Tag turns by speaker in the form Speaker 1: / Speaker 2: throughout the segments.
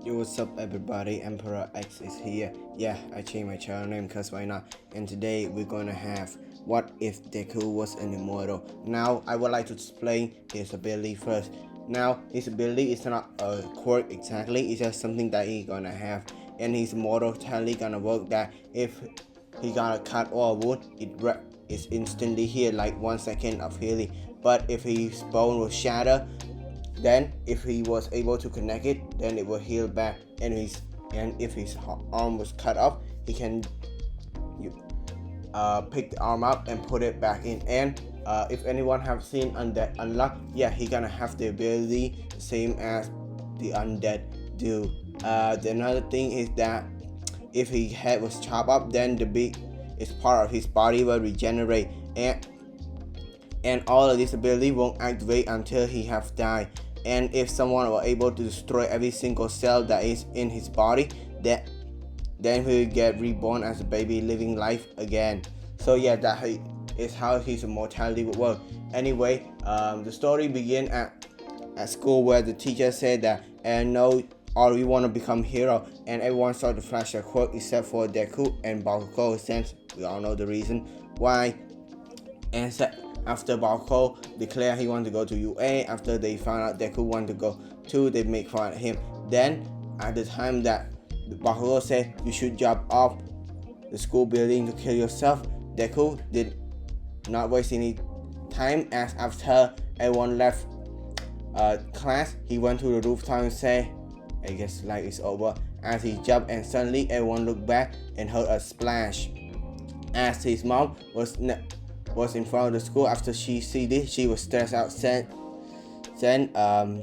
Speaker 1: Yo, what's up everybody, Emperor X is here. Yeah, I changed my channel name cause why not. And today we're gonna have what if Deku was an immortal. Now I would like to explain his ability first. Now his ability is not a quirk exactly, it's just something that he's gonna have. And his immortality gonna work that if he gonna cut all wound, it's instantly healed like 1 second of healing. But if his bone will shatter, then if he was able to connect it, then it will heal back. And if his arm was cut off, he can pick the arm up and put it back in. And if anyone have seen Undead Unlock, yeah, he gonna have the ability the same as the Undead do. The another thing is that if his head was chopped up, then the big is part of his body will regenerate, and all of this ability won't activate until he have died. And if someone were able to destroy every single cell that is in his body, then he will get reborn as a baby, living life again. So yeah, that is how his immortality would work. Anyway, the story begins at school where the teacher said that, and no, all we want to become hero, and everyone started to flash their quirk except for Deku and Bakugo, since we all know the reason why. And after Bakugo declared he wanted to go to UA, after they found out Deku wanted to go too, they make fun of him. Then at the time that Bakugo said you should jump off the school building to kill yourself, Deku did not waste any time, as after everyone left class, he went to the rooftop and said, I guess life is over. As he jumped, and suddenly everyone looked back and heard a splash. As his mom was in front of the school, after she see this, she was stressed out.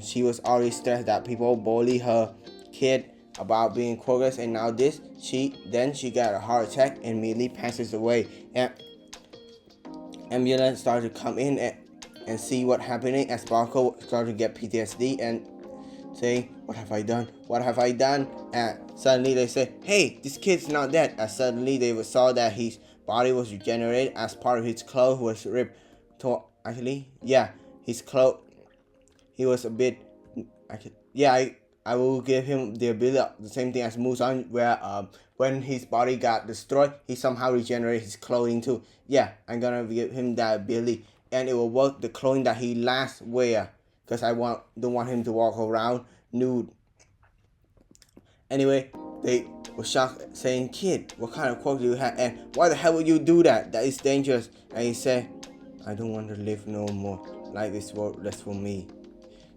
Speaker 1: She was already stressed that people bully her kid about being quirkless, and now this, she got a heart attack and immediately passes away. And ambulance started to come in and see what happening, as Barco started to get PTSD and saying, what have I done? What have I done? And suddenly they say, hey, this kid's not dead. And suddenly they saw that his body was regenerated, as part of his clothes was ripped. His clothes, he was a bit, I will give him the ability, the same thing as Muzan, where when his body got destroyed, he somehow regenerated his clothing too. Yeah, I'm gonna give him that ability, and it will work the clothing that he last wear, because I don't want him to walk around nude. Anyway, they were shocked, saying, kid, what kind of quirk do you have, and why the hell would you do that? That is dangerous. And he said, I don't want to live no more. Life is worthless for me.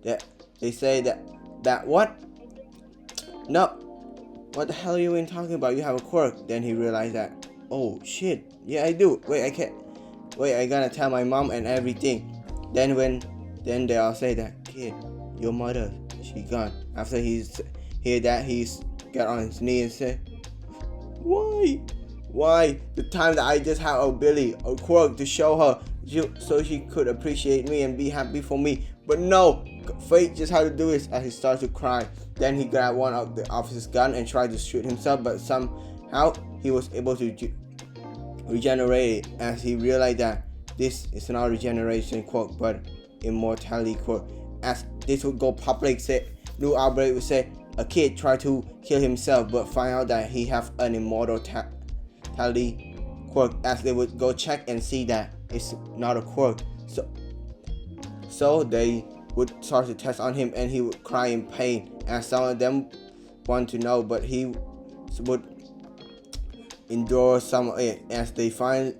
Speaker 1: They say that what? No, what the hell are you even talking about? You have a quirk. Then he realized that, oh shit, yeah I do. I gotta tell my mom and everything. Then they all say that, kid, your mother, she gone. After he's hear that, he's got on his knee and said, why? The time that I just had a quirk to show her, so she could appreciate me and be happy for me. But no, fate just had to do this. As he started to cry, then he grabbed one of the officer's gun and tried to shoot himself, but somehow he was able to regenerate it, as he realized that this is not a regeneration quirk but immortality quirk. As this would go public, new outbreak would say a kid tried to kill himself but find out that he have an immortality quirk, as they would go check and see that it's not a quirk. So they would start to test on him, and he would cry in pain, as some of them want to know, but he would endure some of it, as they finally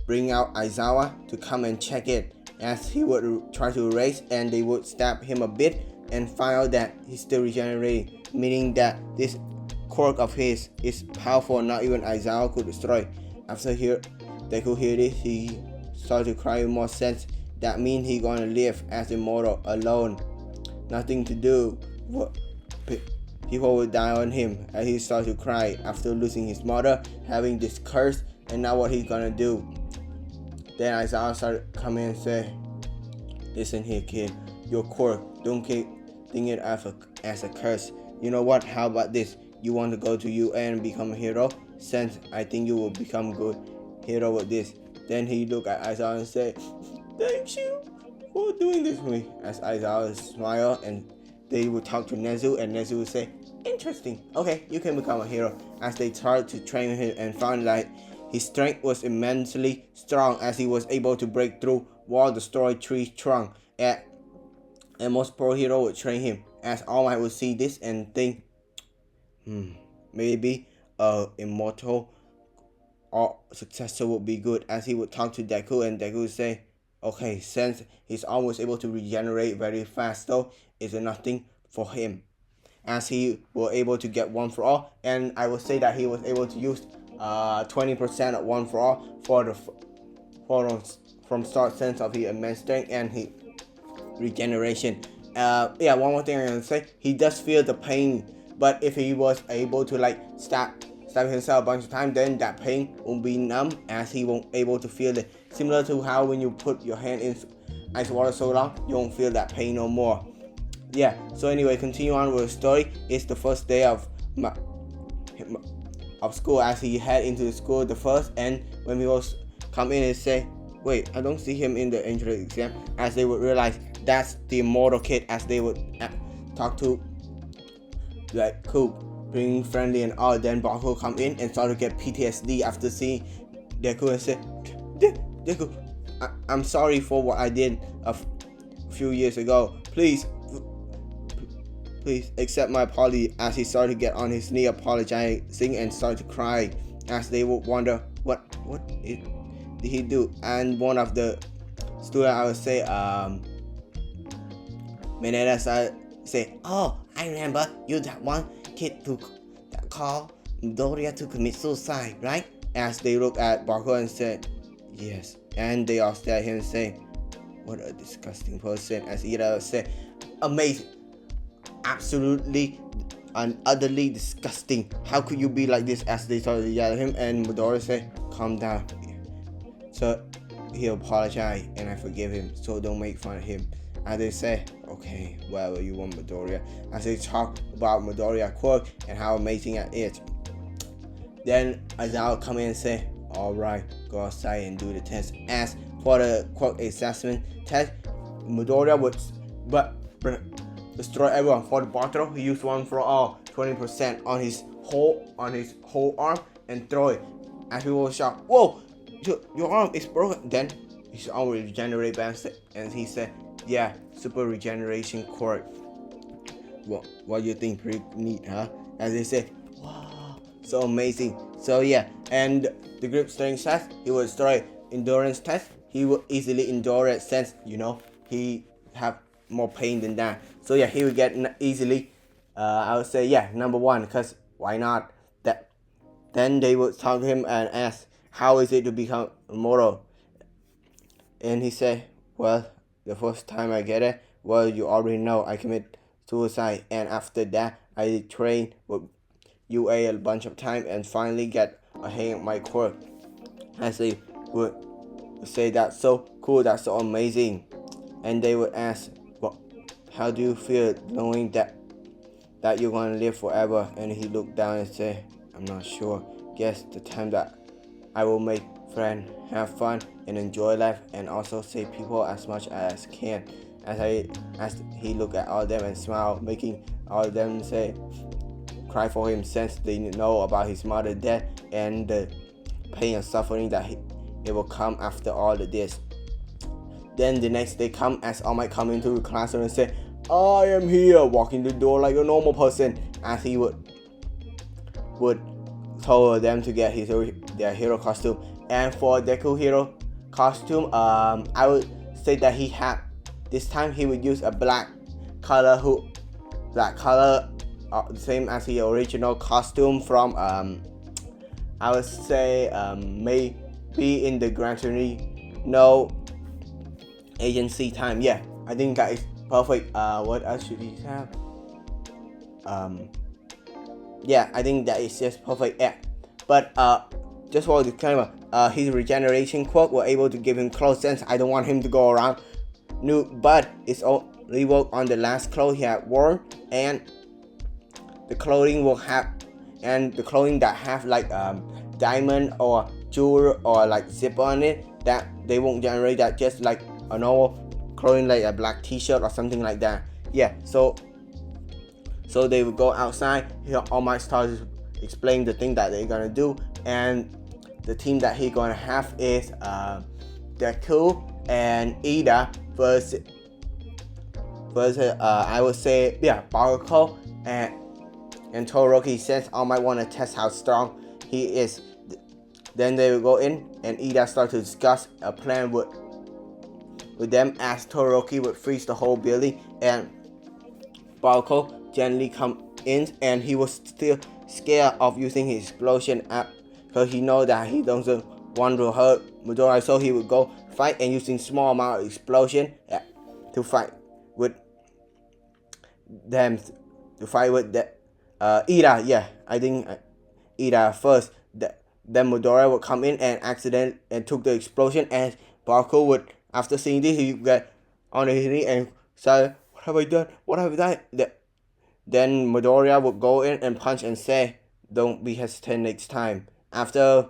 Speaker 1: bring out Aizawa to come and check it, as he would try to erase, and they would stab him a bit and find out that he's still regenerating, meaning that this quirk of his is powerful, not even Aizawa could destroy. After Deku hear this, he started to cry with more sense. That means he gonna live as immortal alone, nothing to do. People will die on him, and he started to cry after losing his mother, having this curse, and now what he's gonna do. Then Aizawa started coming and say, listen here kid, your quirk, don't keep thinking it as a curse. You know what, how about this, you want to go to UA and become a hero, since I think you will become good hero with this. Then he looked at Aizawa and said, thank you for doing this for me, as Aizawa smiled and they would talk to Nezu, and Nezu would say, interesting, okay, you can become a hero. As they tried to train him and found that his strength was immensely strong, as he was able to break through wall, destroy tree trunk, and most pro hero would train him. As All Might would see this and think, maybe immortal or successor would be good. As he would talk to Deku, and Deku would say, okay, since he's almost able to regenerate very fast, though, it's nothing for him. As he was able to get one for all, and I would say that he was able to use 20% of one for all from start sense of his immense strength and his regeneration. One more thing I'm gonna say, he does feel the pain, but if he was able to like stab himself a bunch of times, then that pain will be numb, as he won't able to feel it. Similar to how when you put your hand in ice water so long, you won't feel that pain no more. Yeah, so anyway, continue on with the story. It's the first day of school, as he head into the school the first, and when people come in and say, wait, I don't see him in the entrance exam, as they would realize that's the immortal kid, as they would talk to like Coop, being friendly and all. Then Bakugo come in and start to get PTSD after seeing Deku and say, Deku, I'm sorry for what I did a few years ago. Please accept my apology. As he started to get on his knee apologizing and started to cry, as they would wonder what did he do. And one of the students, I would say, Mineta say, oh, I remember you, that one kid that called Midoriya to commit suicide, right? As they look at Bakugo and said, yes. And they all stare at him and say, what a disgusting person. As Ida said, amazing, absolutely and utterly disgusting. How could you be like this? As they started to yell at him, and Midoriya said, calm down. So he apologized, and I forgive him, so don't make fun of him. And they say, okay, whatever you want, Midoriya. As they talk about Midoriya quirk and how amazing it is. Then Aizawa come in and say, alright, go outside and do the test. As for the quirk assessment test, Midoriya would destroy everyone. For the bottle, he used one for all, 20% on his whole arm, and throw it. As people will shout, whoa, your arm is broken. Then his arm will regenerate back, and he said, yeah, super regeneration quirk. What do you think? Pretty neat, huh? As they say, wow, so amazing. So yeah, and the grip strength test, he will destroy. Endurance test, he will easily endure it, since he have more pain than that. So yeah, he will get easily. I would say number one, because why not? That. Then they would talk to him and ask, how is it to become immortal? And he said, well, the first time I get it, well, you already know, I commit suicide, and after that I train with UA a bunch of time and finally get a hang of my quirk. As they would say, that's so cool, that's so amazing. And they would ask, well, how do you feel knowing that you're gonna live forever? And he looked down and said, I'm not sure. Guess the time that I will make friends, have fun, and enjoy life, and also save people as much as can. As he looked at all of them and smiled, making all of them say, cry for him, since they know about his mother's death and the pain and suffering that it will come after all of this. Then the next day come, as All Might come into the classroom and say, I am here, walking the door like a normal person, as he would tell them to get their hero costume. And for Deku hero costume, I would say that this time he would use a black color, the same as the original costume from I would say maybe in the Gran Torino agency time. Yeah, I think that is perfect. What else should he have? Yeah, I think that is just perfect. Yeah, but just for the disclaimer, his regeneration quirk were able to give him clothes, since I don't want him to go around nude, but it's only work on the last clothes he had worn, and the clothing that have like diamond or jewel or like zip on it, that they won't generate that, just like a normal clothing like a black t-shirt or something like that. Yeah, so So they would go outside. All Might starts to explain the thing that they're gonna do, and the team that he's gonna have is deku and Ida versus I would say Baruko and Todoroki, since All Might want to test how strong he is. Then they will go in and Ida start to discuss a plan with them, as Todoroki would freeze the whole building, and Baruko gently come in, and he was still scared of using his explosion app because he know that he doesn't want to hurt Midoriya, so he would go fight and using small amount of explosion to fight with them, Ida. Yeah, I think Ida first. Then Midoriya would come in and accident and took the explosion, and Baruko would, after seeing this, he would get on his knee and say, "What have I done? What have I done?" Then Midoriya would go in and punch and say, "Don't be hesitant next time." After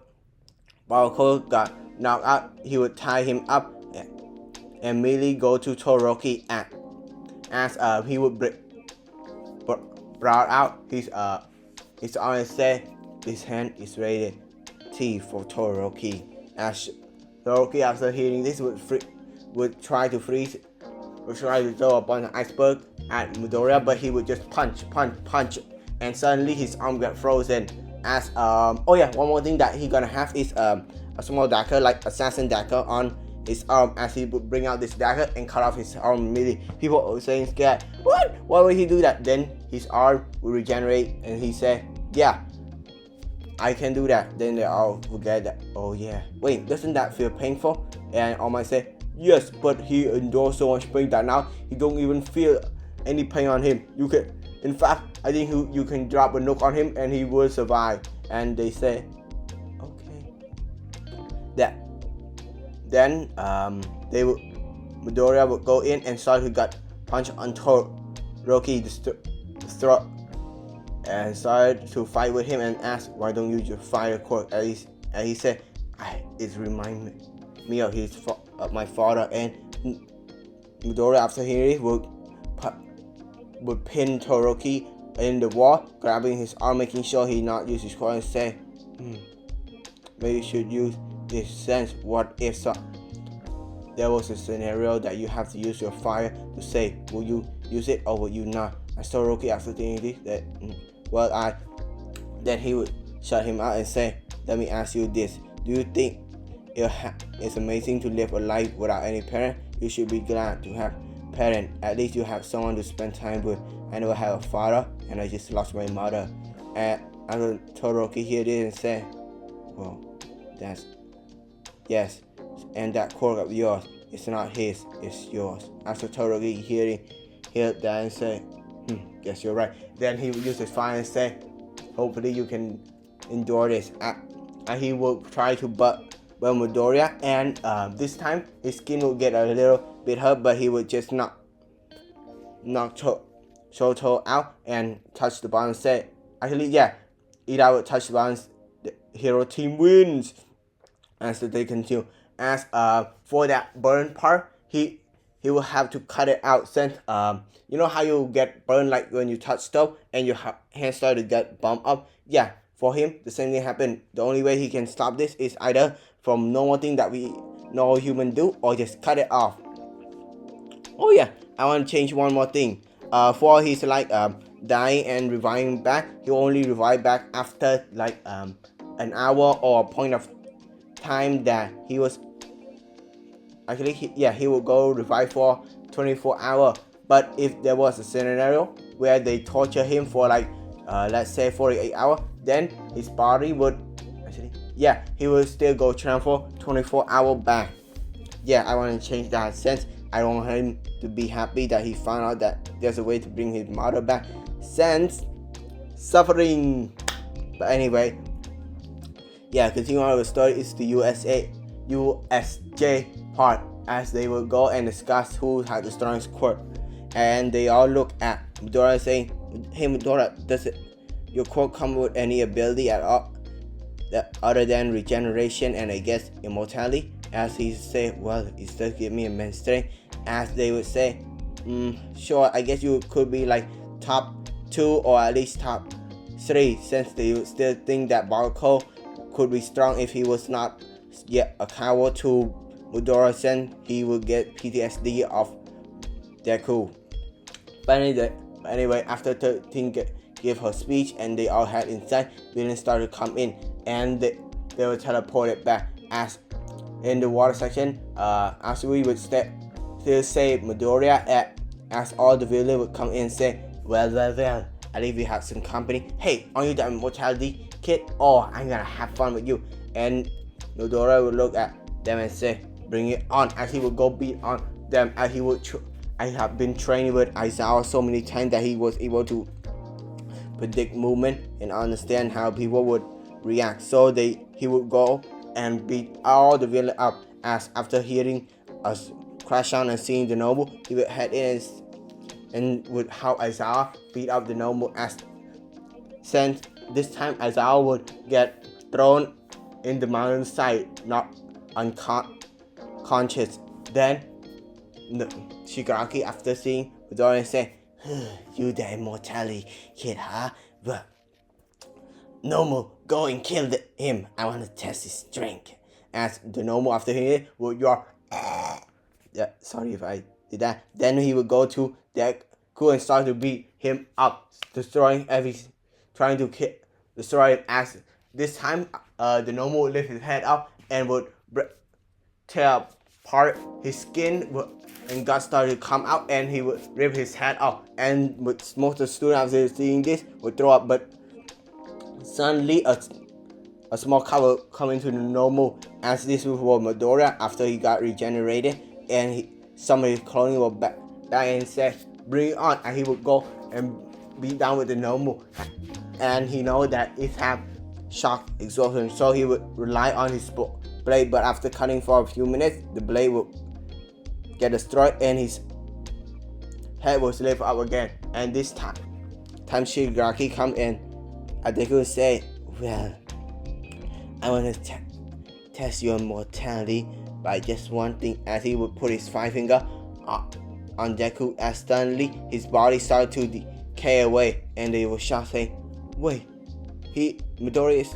Speaker 1: Baruko got knocked out, he would tie him up and immediately go to Todoroki as he would brought out his arm and say, "This hand is rated T for Todoroki." As Todoroki, after hearing this, would try to freeze, would try to throw up on the iceberg at Midoriya, but he would just punch, and suddenly his arm got frozen. As one more thing that he gonna have is a small dagger, like assassin dagger, on his arm, as he would bring out this dagger and cut off his arm immediately. People were saying scared, "What? Why would he do that?" Then his arm would regenerate, and he said, "Yeah, I can do that." Then they all forget that. "Oh yeah, wait, doesn't that feel painful?" And All Might say, "Yes, but he endures so much pain that now he don't even feel any pain on him. You can, in fact, I think you can drop a nuke on him and he will survive." And they say, "Okay." Then Midoriya would go in and start to get punch on Todoroki's throat, and started to fight with him and asked, "Why don't you just fire cord?" And he said, "It reminds me of my father." And Midoriya, after hearing it, would pin Todoroki in the wall, grabbing his arm, making sure he not use his cord, and say, "Maybe you should use this sense. What if there was a scenario that you have to use your fire to save? Will you use it or will you not?" And Todoroki, after thinking this, then he would shut him out and say, "Let me ask you this. Do you think it's amazing to live a life without any parent? You should be glad to have parent. At least you have someone to spend time with. I never had a father, and I just lost my mother." And after Todoroki heard this and said, "Well, yes, and that cord of yours, it's not his, it's yours." After Todoroki heard that and said, "Guess you're right." Then he would use his fire and say, "Hopefully you can endure this." And he will try to burn Midoriya, and this time his skin will get a little bit hurt, but he would just knock Shoto out and touch the button and say, Ida would touch the button, the hero team wins. As they continue. As for that burn part, he will have to cut it out, since you know how you get burned, like when you touch stove and your hand start to get bumped up. Yeah, for him the same thing happened. The only way he can stop this is either from normal thing that we normal human do, or just cut it off. Oh yeah, I want to change one more thing. For his dying and reviving back, he will only revive back after an hour or a point of time that he was actually he will go revive for 24 hours. But if there was a scenario where they torture him for let's say 48 hours, then his body would he will still go transfer 24 hours back. I want to change that, since I don't want him to be happy that he found out that there's a way to bring his mother back, since suffering. But anyway, continuing on with the story is the USJ part, as they will go and discuss who had the strongest quirk. And they all look at Midoriya saying, "Hey Midoriya, does your quirk come with any ability at all other than regeneration and I guess immortality?" As he said, "Well, it does give me immense strength." As they would say, "Sure, I guess you could be like top 2 or at least top 3, since they would still think that Barco could be strong if he was not yet a coward to Mudora, since he would get PTSD of deku. But anyway, after 13 gave her speech and they all had inside, villains started to come in and they were teleported back. As in the water section, as we would still say Midoriya, as all the villains would come in and say, well, at least we have some company. Hey, aren't you the immortality kid? Oh, I'm gonna have fun with you. And Midoriya would look at them and say, bring it on, as he would go beat on them, as he would I have been training with Aizawa so many times that he was able to predict movement and understand how people would react. So he would go and beat all the villains up. As after hearing us crash on and seeing the noble, he would head in and would help Aizawa beat up the noble. As since this time Aizawa would get thrown in the mountainside, not unconscious. Then Shigaraki, after seeing Midoriya, say, you the immortality kid, huh? But Nomu, go and kill him. I want to test his strength. As the Nomu, after hearing it, would yell, yeah, sorry if I did that. Then he would go to deku and start to beat him up, destroying trying to destroy him. As this time, the Nomu would lift his head up and would tear apart his skin, and God started to come out, and he would rip his head off. And most of the students, after seeing this, would throw up. But suddenly a small car will come into the normal, as this was Midoriya after he got regenerated, and some of his clothing will back and said, bring it on. And he would go and beat down with the normal, and he know that it have shock exhaustion, so he would rely on his blade. But after cutting for a few minutes, the blade would get destroyed and his head was lifted up again. And this time Shigaraki come in, and they could say, well, I want to test your immortality by just one thing. As he would put his 5 finger on Deku, as suddenly his body started to decay away, and they were shocked, saying, wait, Midoriya is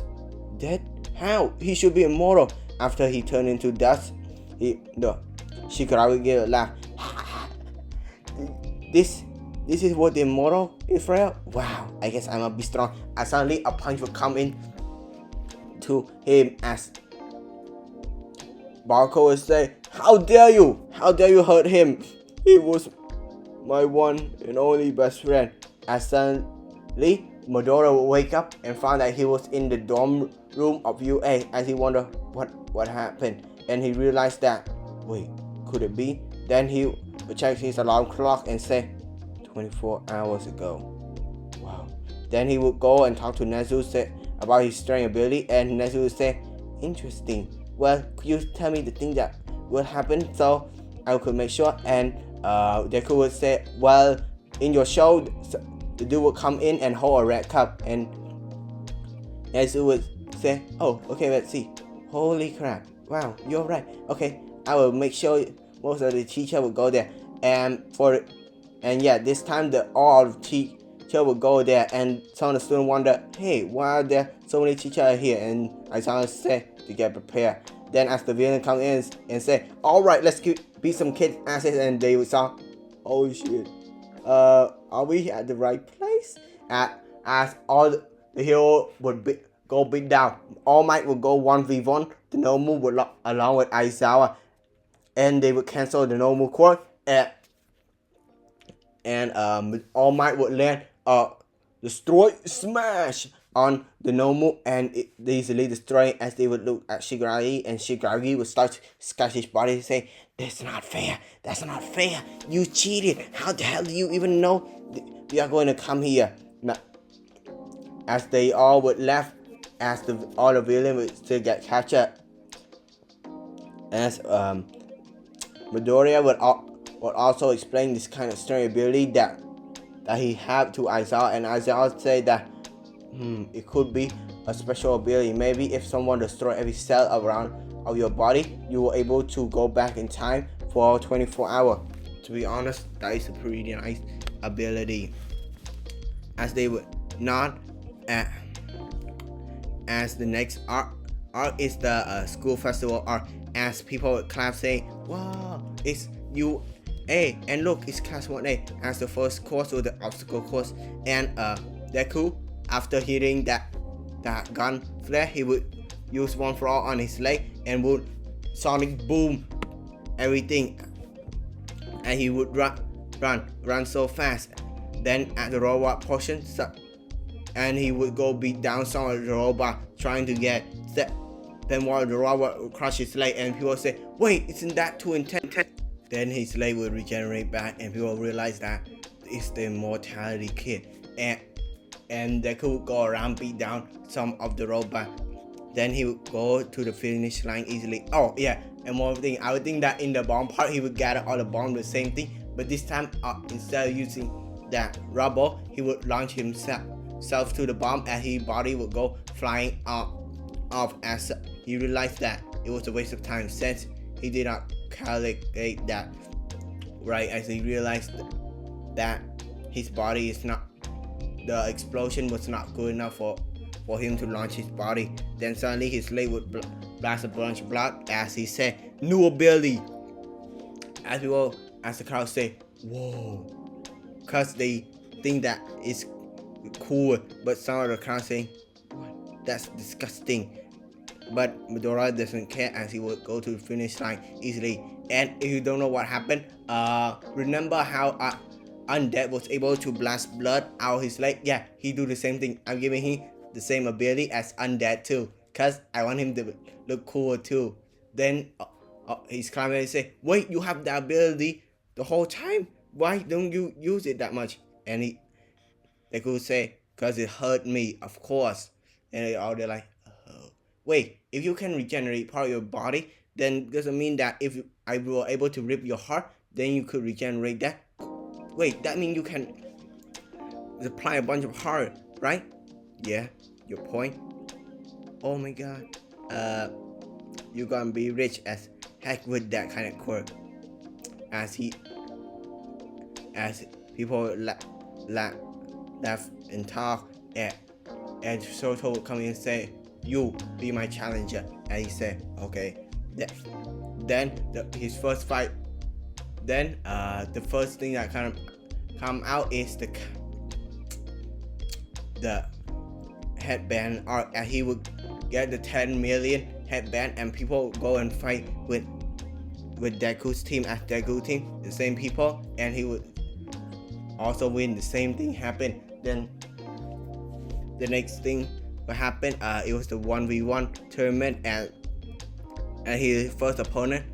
Speaker 1: dead? How? He should be immortal. After he turned into dust, Shigaraki gave a laugh. This is what the immortal is for? Wow, I guess I must be strong. And suddenly a punch would come in to him, as Barco would say, how dare you hurt him? He was my one and only best friend. As suddenly Midoriya would wake up and found that he was in the dorm room of UA, as he wondered what happened, and he realized that, wait, could it be? Then he would check his alarm clock and say, 24 hours ago. Wow. Then he would go and talk to Nezu about his strength ability, and Nezu would say, interesting. Well, could you tell me the thing that will happen so I could make sure? And Deku would say, well, in your show, the dude would come in and hold a red cup, and Nezu would say, oh, okay, let's see. Holy crap. Wow, you're right. Okay, I will make sure most of the teacher will go there. And yeah, this time all of the teacher will go there, and some of the students wonder, hey, why are there so many teachers here? And Aizawa said to get prepared. Then as the villain come in and say, alright, let's beat some kids' asses, and they would say, oh shit, are we at the right place? As all the hero would go beat down, All Might would go 1v1 the normal would along with Aizawa, and they would cancel the normal core, and All Might would land destroy smash on the normal, and they easily destroy, as they would look at Shigaraki, and Shigaraki would start to scratch his body and say, that's not fair, you cheated, how the hell do you even know we are going to come here? Now, as they all would laugh, as all the villains would still get captured, as Midoriya would also explain this kind of strength ability that he had to Aizawa, and Aizawa said that it could be a special ability. Maybe if someone destroyed every cell around of your body, you were able to go back in time for 24 hours. To be honest, that is a pretty nice ability. as they would nod at, as the next art is the school festival art, as people would clap saying, wow, it's you A, and look, it's class 1A, as the first course or the obstacle course. And Deku, after hitting that gun flare, he would use one for all on his leg and would sonic boom everything, and he would run so fast. Then at the robot portion, and he would go beat down some of the robot trying to get set. Then while the robot would crush his leg, and people say, wait, isn't that too intense? Then his leg would regenerate back, and people realize that it's the immortality kid. And they could go around beat down some of the robot. Then he would go to the finish line easily. Oh yeah, and one thing, I would think that in the bomb part he would gather all the bomb the same thing, but this time instead of using that rubber, he would launch himself to the bomb, and his body would go flying off as he realized that it was a waste of time since he did not calculate that right, as he realized that his body is not, the explosion was not good enough for him to launch his body. Then suddenly his leg would blast a bunch of blood as he said, new ability. As the crowd say, whoa, cause they think that it's cool, but some of the crowd saying, what? That's disgusting. But Midora doesn't care, as he would go to the finish line easily. And if you don't know what happened, remember how Undead was able to blast blood out of his leg? Yeah, he do the same thing. I'm giving him the same ability as Undead too, cause I want him to look cool too. Then his classmate say, wait, you have the ability the whole time? Why don't you use it that much? And they could say, cause it hurt me, of course. And they're like, oh. Wait, if you can regenerate part of your body, then doesn't mean that if I were able to rip your heart, then you could regenerate that? Wait, that means you can supply a bunch of heart, right? Yeah, your point. Oh my god. You're gonna be rich as heck with that kind of quirk. As people laugh and talk, and Shoto would come in and say, you be my challenger. And he said, okay. Then his first fight. Then the first thing that kind of come out is the headband art, and he would get the 10 million headband, and people would go and fight with Deku's team as Deku team, the same people, and he would also win. The same thing happened. Then the next thing what happened, it was the 1v1 tournament, and his first opponent,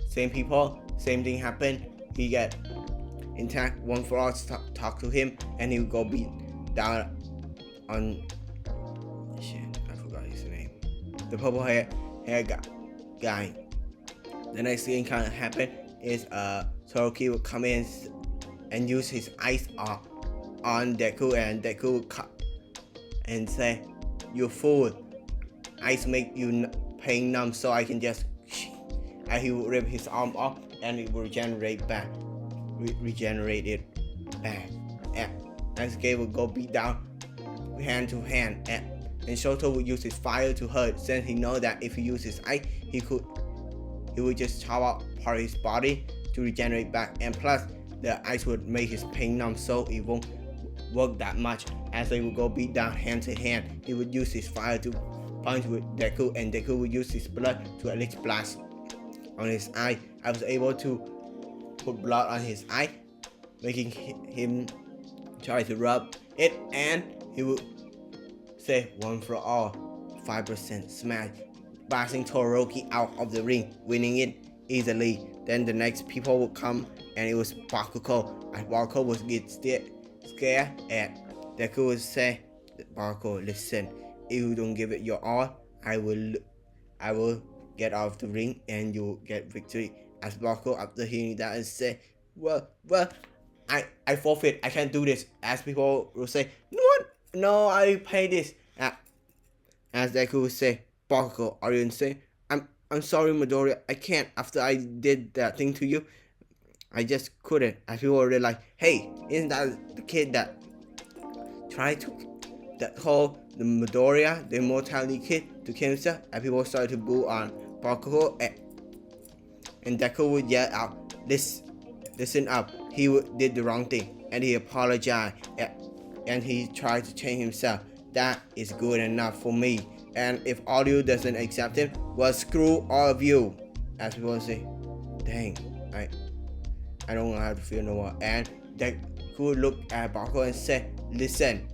Speaker 1: same people, same thing happened. He get intact one for all to talk to him, and he would go beat down on shit, I forgot his name, the purple hair guy. The next thing kind of happened is Toroki would come in and use his ice on Deku, and Deku would cut and say, you fool, ice make you pain numb, so I can just, and he would rip his arm off, and it will regenerate it back. And Sasuke would go beat down hand to hand, and Shoto would use his fire to hurt, since he know that if he uses ice, he would just chop out part of his body to regenerate back, and plus the ice would make his pain numb, so it won't work that much. As they would go beat down hand to hand, he would use his fire to punch with Deku, and Deku would use his blood to at least blast on his eye. I was able to put blood on his eye, making him try to rub it, and he would say, one for all, 5% smash, blasting Todoroki out of the ring, winning it easily. Then the next people would come, and it was Bakugo, and Bakugo would get scared, and Deku would say, Bakugo, listen, if you don't give it your all, I will get out of the ring, and you get victory. As Bakugo, after hearing that, and say, well, I forfeit, I can't do this. As people will say, what? No, I pay this. As Deku would say, Bakugo, are you insane? I'm sorry, Midori, I can't. After I did that thing to you, I just couldn't. And people were like, hey, isn't that the kid that tried to call the Midoriya, the immortality kid, to kill himself, and people started to boo on Bakugo, and Deku would yell out, listen up, he did the wrong thing, and he apologized, and he tried to change himself. That is good enough for me, and if audio doesn't accept him, well, screw all of you, as people say. Dang, I don't know how to feel no more. And Deku looked at Bakugo and said, listen,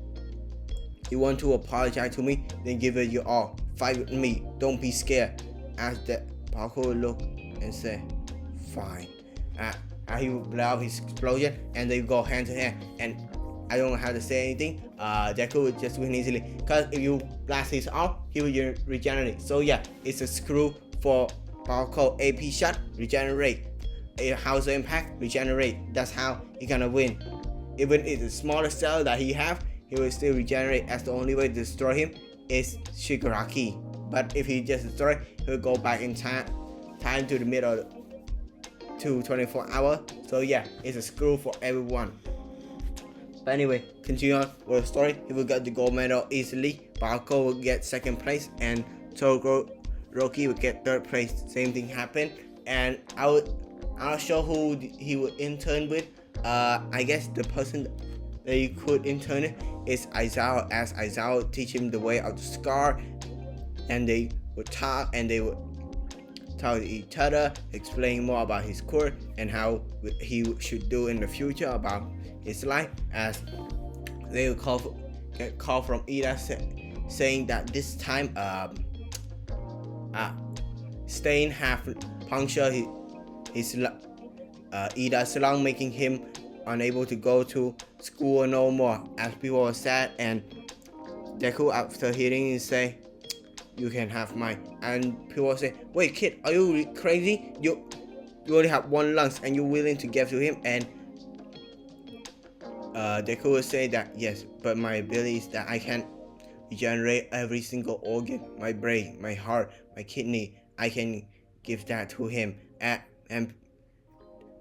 Speaker 1: you want to apologize to me, then give it your all. Fight with me, don't be scared. As Bakugo looked and said, fine. He would blow up his explosion, and they go hand to hand. And I don't know how to say anything. Deku would just win easily, because if you blast his arm, he will regenerate. So yeah, it's a screw for Bakugo. AP shot, regenerate. A house of impact, regenerate. That's how he gonna win. Even if the smallest cell that he have, he will still regenerate, as the only way to destroy him is Shigaraki. But if he just destroy, he'll go back in time to the middle to 24 hours. So yeah, it's a screw for everyone. But anyway, continue on with the story. He will get the gold medal easily. Bakugo will get second place, and Todoroki will get third place. Same thing happened, and I'll show who he would intern with. I guess the person that you could intern with is Aizawa, as Aizawa would teach him the way of the scar, and they would talk, and they would talk to each other, explain more about his core and how he should do in the future about his life. As they would get call from Ida saying that this time Stain have punctured his Ida's lung, making him unable to go to school no more. As people were sad, and Deku, after hearing it, say, you can have mine. And people say, wait kid, are you crazy? You only have one lungs and you're willing to give to him? And Deku will say that yes, but my ability is that I can regenerate every single organ, my brain, my heart, my kidney. I can give that to him, and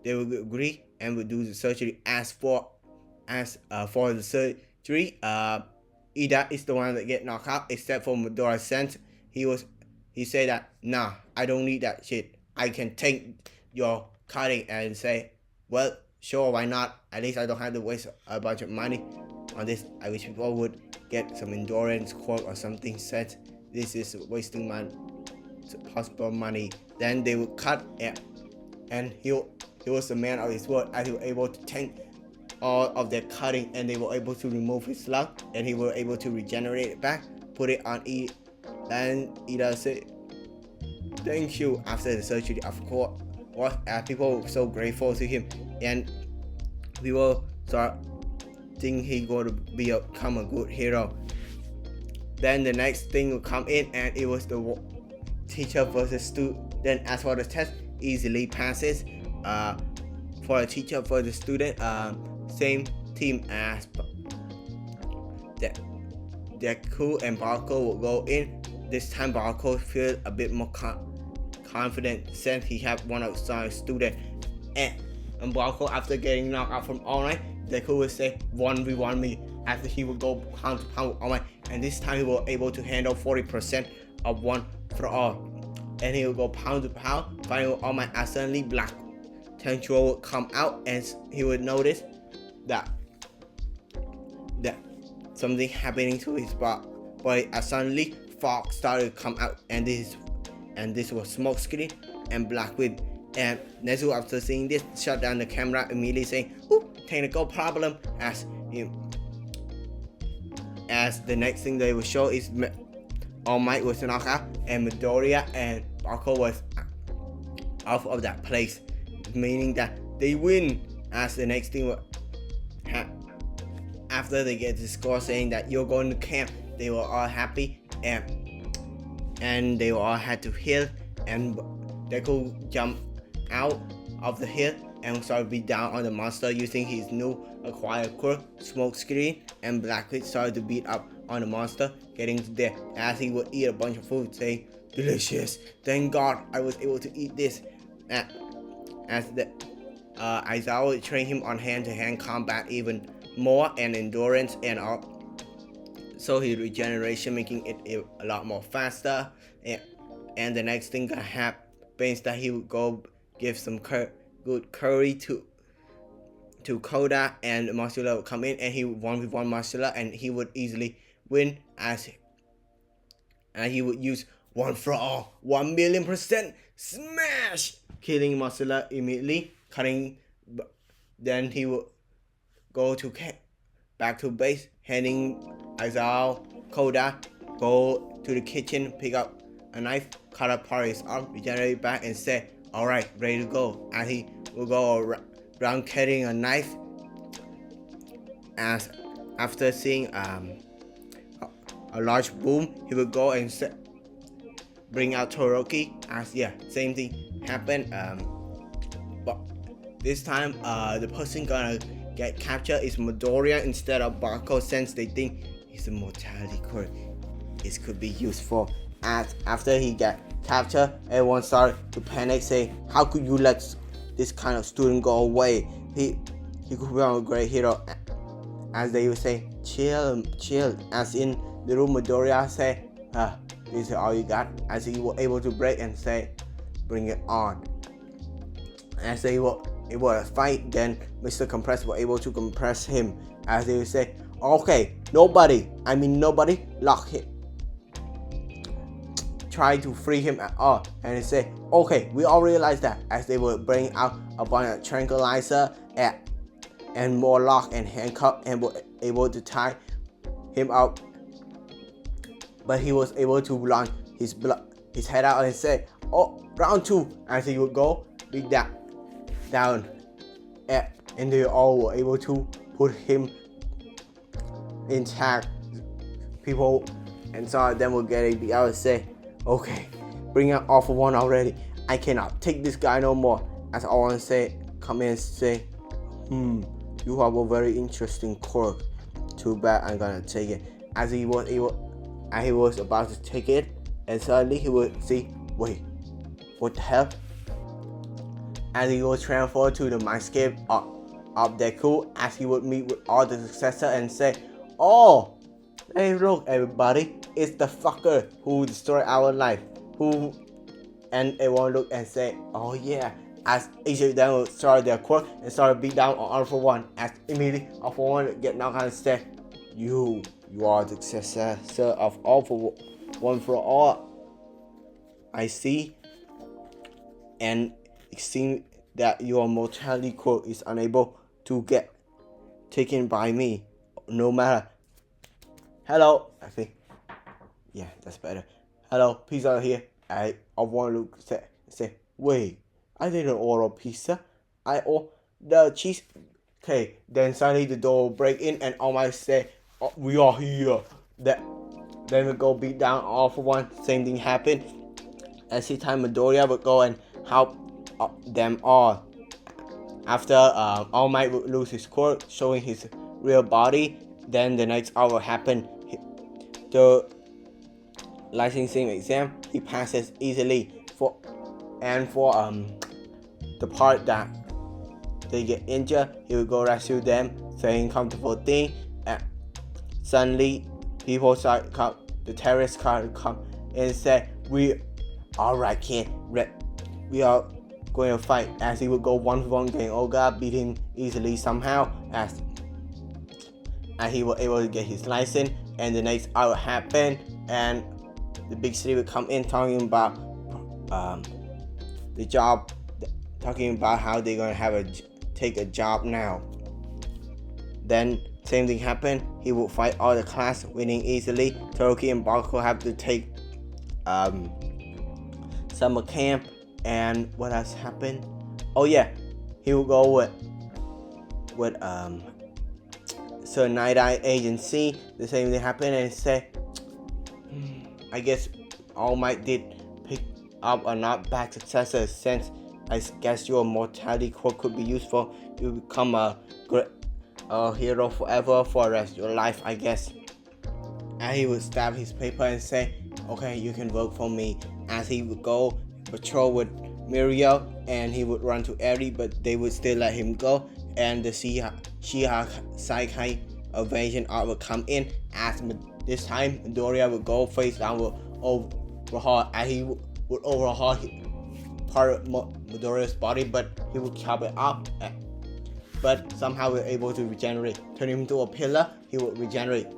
Speaker 1: they will agree and will do the surgery. As for the surgery, Ida is the one that get knocked out, except for Midoriya Sense. He said that, nah, I don't need that shit. I can take your cutting, and say, well, sure, why not? At least I don't have to waste a bunch of money on this. I wish people would get some endurance quote or something said. This is wasting my possible money. Then they would cut it, and he was the man of his word, as he was able to tank all of their cutting, and they were able to remove his lung, and he was able to regenerate it back, put it on and Ida said, thank you. After the surgery, of course, people were so grateful to him, and people start thinking he going to become a good hero. Then the next thing will come in, and it was the teacher versus student. As for the test, easily passes. For the teacher, for the student, same team as Deku and Bakugo will go in. This time Bakugo feels a bit more confident since he had one outside student. And Bakugo, after getting knocked out from All Might, Deku will say 1v1 me, after he will go pound to pound with All Might, and this time he will able to handle 40% of one for all. And he will go pound to pound, fighting with All Might, as suddenly Black Tentacruel would come out, and he would notice that something happening to his body. As suddenly fog started to come out, and this was smoke screen and Black Wind. And Nezu, after seeing this, shut down the camera, immediately saying, "Ooh, technical problem." As the next thing they will show is All Might was knocked out, and Midoriya and Bakugo was off of that place, meaning that they win. As the next thing will after they get the score saying that you're going to camp, they were all happy, and they all had to heal, and Deku jumped out of the hill and started to beat down on the monster using his new acquired quirk, Smoke Screen, and Blackbeard started to beat up on the monster, getting to death as he would eat a bunch of food, saying, "Delicious, thank God I was able to eat this." As Aizawa would train him on hand-to-hand combat even more, and endurance and all, so his regeneration, making it a lot more faster. And the next thing that happens that he would go give some good curry to Koda, and Marcella would come in and he would 1v1 Marcella, and he would easily win and he would use one for all, 1,000,000% smash, killing Marcella immediately, then he would go to back to base, handing Aizawa Koda, go to the kitchen, pick up a knife, cut apart his arm, regenerate back, and say, alright, ready to go. And he will go around carrying a knife. As after seeing a large boom, he will go and bring out Todoroki. As same thing happened. But this time, the person gonna get captured is Midoriya instead of Barco, since they think he's a mortality quirk. It could be useful. As after he got captured, everyone started to panic, saying, "How could you let this kind of student go away? He could be a great hero." As they would say, chill. As in the room, Midoriya say, this is all you got. As he was able to break and say, bring it on. As they were able to fight, then Mr. Compress was able to compress him. As they would say, okay, nobody, lock him. Try to free him at all. And they say, okay, we all realize that. As they would bring out a bunch of tranquilizer and more lock and handcuff, and were able to tie him up. But he was able to launch his head out and say, oh, round 2. As he would go, beat that down. And they all were able to put him intact. People and some of them were getting beat out and say, okay, bring out All For One already. I cannot take this guy no more. As all one say, come in and say, you have a very interesting quirk. Too bad, I'm gonna take it. As he was about to take it, and suddenly he would see, wait, what the hell? As he was transferred to the mindscape of Deku, as he would meet with all the successor and say, oh, hey look everybody, it's the fucker who destroyed our life. And everyone look and say, oh yeah. As each of them would start their quirk and start beat down on All For One. As immediately All For One would get knocked out and say, you are the successor of All For One for all. I see. And it seems that your mortality quirk is unable to get taken by me, no matter. Hello, I think. Yeah, that's better. Hello, pizza here. I want to say, wait, I didn't order pizza. I ordered the cheese. Okay, then suddenly the door will break in and All Might say, oh, we are here. Then we go beat down All For One. Same thing happened. As this time Midoriya would go and help them all. After All Might would lose his quirk, showing his real body, then the next hour happened. The licensing exam, he passes easily. For the part that they get injured, he will go rescue them, saying comfortable thing. And suddenly, people start the terrorist car come and say, alright kid, we are going to fight. As he would go 1v1 against Oga, beat him easily somehow. As he was able to get his license, and the next hour happened, and the big city would come in talking about the job, talking about how they're gonna take a job now. Then same thing happened. He would fight all the class, winning easily. Todoroki and Barco have to take summer camp, and what else happened? Oh yeah, he would go with Sir Night-Eye Agency. The same thing happened, and say, I guess All Might did pick up a not bad successor, since I guess your mortality quirk could be useful. You become a great hero forever for the rest of your life, I guess. And he would stab his paper and say, okay, you can vote for me. As he would go patrol with Mirio, and he would run to Eri, but they would still let him go. And the Shiha Saikai a version art would come in, as this time Midoriya would go face down with overhaul, and he would overhaul part of Midoriya's body, but he would chop it up. But somehow we're able to regenerate. Turn him into a pillar, he would regenerate.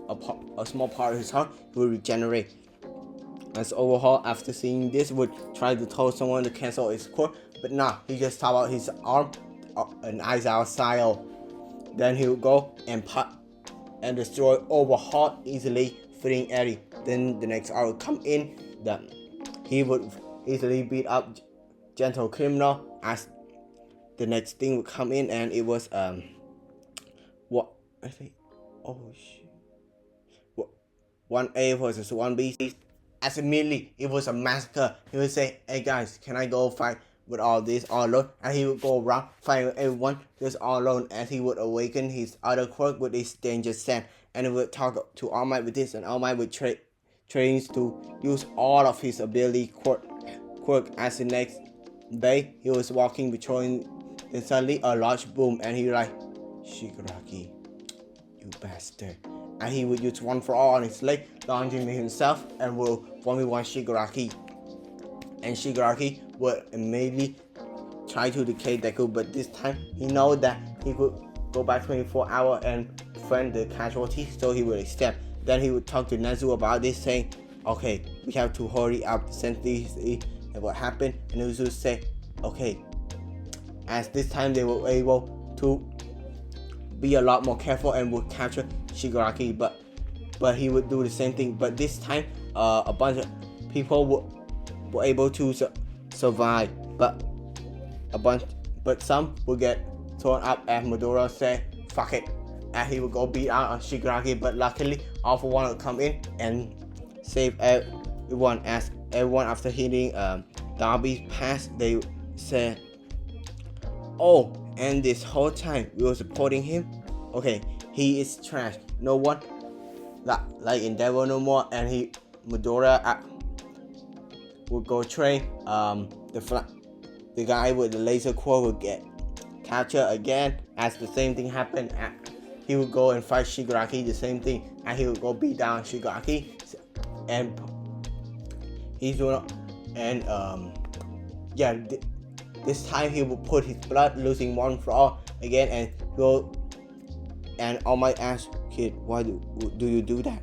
Speaker 1: A small part of his heart, he would regenerate. As Overhaul, after seeing this, would try to tell someone to cancel his core, but nah, he just top out his arm, an Aizawa style. Then he would go and destroy Overhaul easily, fitting Eddie. Then the next arc would come in, that he would easily beat up Gentle Criminal. As the next thing would come in, and it was what I think, oh shit, 1A versus 1B. As immediately it was a massacre, he would say, "Hey guys, can I go fight with all this all alone?" And he would go around fighting with everyone just all alone, as he would awaken his other quirk with his danger sand, and he would talk to All Might with this, and All Might would trains to use all of his ability quirk. As the next day he was walking patrolling, then suddenly a large boom, and he like, "Shigaraki, you bastard." And he would use One for All on his leg, launching himself, and will 1v1 Shigaraki. And Shigaraki would immediately try to decay Deku, but this time he knows that he could go back 24 hours and defend the casualty, so he would accept. Then he would talk to Nezu about this, saying, "Okay, we have to hurry up, sensitivity and what happened." And Nezu would say, "Okay." As this time they were able to be a lot more careful and would capture Shigaraki, but he would do the same thing. But this time, a bunch of people were able to survive, but some would get torn up. And Midoriya said, "Fuck it," and he would go beat out on Shigaraki. But luckily, All for One would come in and save everyone. As everyone, after hitting Darby's pass, they said, "Oh, and this whole time we were supporting him. Okay, he is trash. No one like Endeavor no more." And Midoriya would go train the guy with the laser core would get captured again. As the same thing happened, he would go and fight Shigaraki, the same thing, and he would go beat down Shigaraki, and this time he would put his blood, losing One for All again, and go. And All Might ask, "Kid, why do you do that?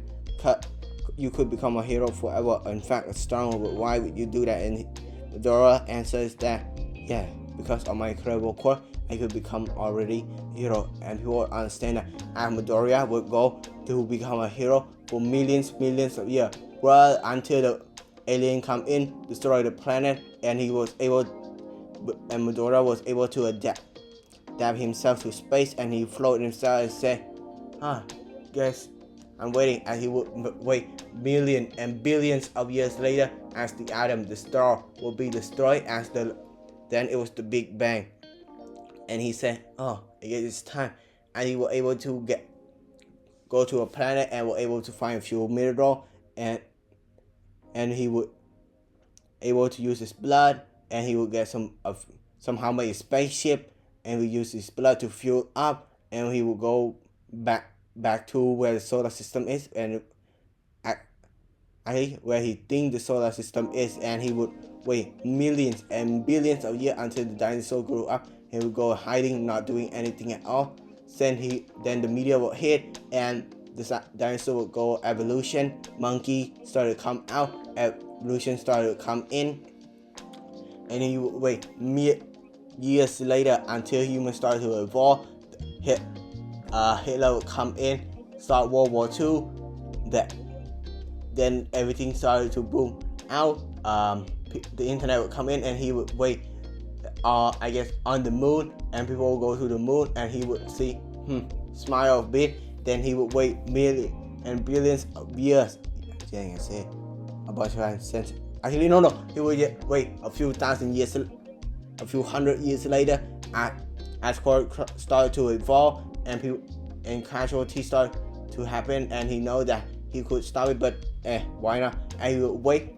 Speaker 1: You could become a hero forever. In fact, a stronger. But why would you do that?" And Midoriya answers that, "Yeah, because of my incredible core, I could become already a hero." And people would understand that. And Midoriya would go to become a hero for millions of years, well, until the alien come in, destroy the planet, and Midoriya was able to adapt himself to space, and he floated himself and said, "Guess I'm waiting." And he would wait millions and billions of years later, as the atom, the star, will be destroyed. Then it was the Big Bang, and he said, "Oh, I guess it's time." And he was able to go to a planet and were able to find a few minerals, and he would able to use his blood, and he would get somehow make a spaceship, and we use his blood to fuel up, and he will go back to where the solar system is, and where he thinks the solar system is, and he would wait millions and billions of years until the dinosaur grew up. He would go hiding, not doing anything at all. Then the meteor would hit, and the dinosaur would go evolution. Monkey started to come out, evolution started to come in, and he would wait years later until humans started to evolve. Hitler would come in, start World War II. Then everything started to boom out. The internet would come in, and he would wait, I guess, on the moon, and people would go to the moon, and he would see, smile a bit. Then he would wait millions and billions of years. Dang, I said a bunch of sense. Actually, no. He would wait a few thousand years, a few hundred years later, as core started to evolve, and casualty started to happen, and he know that he could stop it, but why not? And he would wait.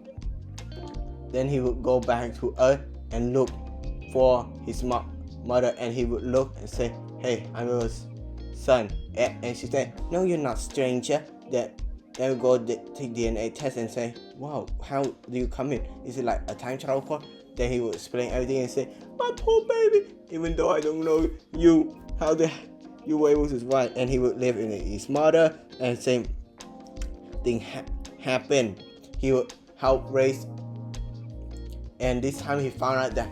Speaker 1: Then he would go back to Earth and look for his mother, and he would look and say, "Hey, I was son. And she said, no, you're not stranger. Then we go take DNA test and say, wow, how do you come in? Is it like a time travel core? Then he would explain everything and say, my poor baby, even though I don't know you, how the you were able to survive. And he would live in his mother, and same thing happen. He would help raise, and this time he found out that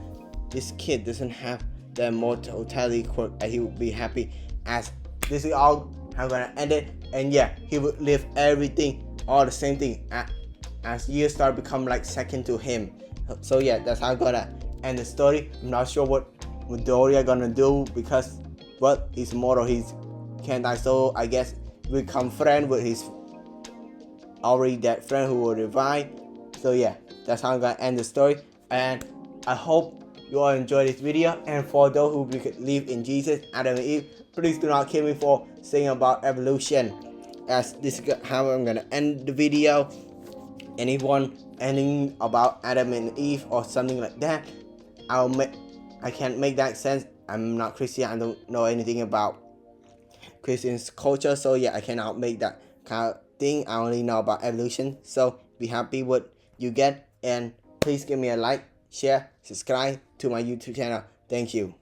Speaker 1: this kid doesn't have the immortality quirk, and he would be happy as this is all how I'm gonna end it. And yeah, he would live everything all the same thing as years start become like second to him. So yeah, that's how I'm gonna end the story. I'm not sure what Midoriya gonna do, because well, he's immortal, he's can't die, so I guess we become friend with his already dead friend who will revive. So yeah, that's how I'm gonna end the story, and I hope you all enjoy this video. And for those who believe in Jesus, Adam and Eve, please do not kill me for saying about evolution, as this is how I'm gonna end the video. Anyone ending about Adam and Eve or something like that, I can't make that sense. I'm not Christian, I don't know anything about Christian culture, so yeah, I cannot make that kind of thing. I only know about evolution. So be happy what you get, and please give me a like, share, subscribe to my YouTube channel. Thank you.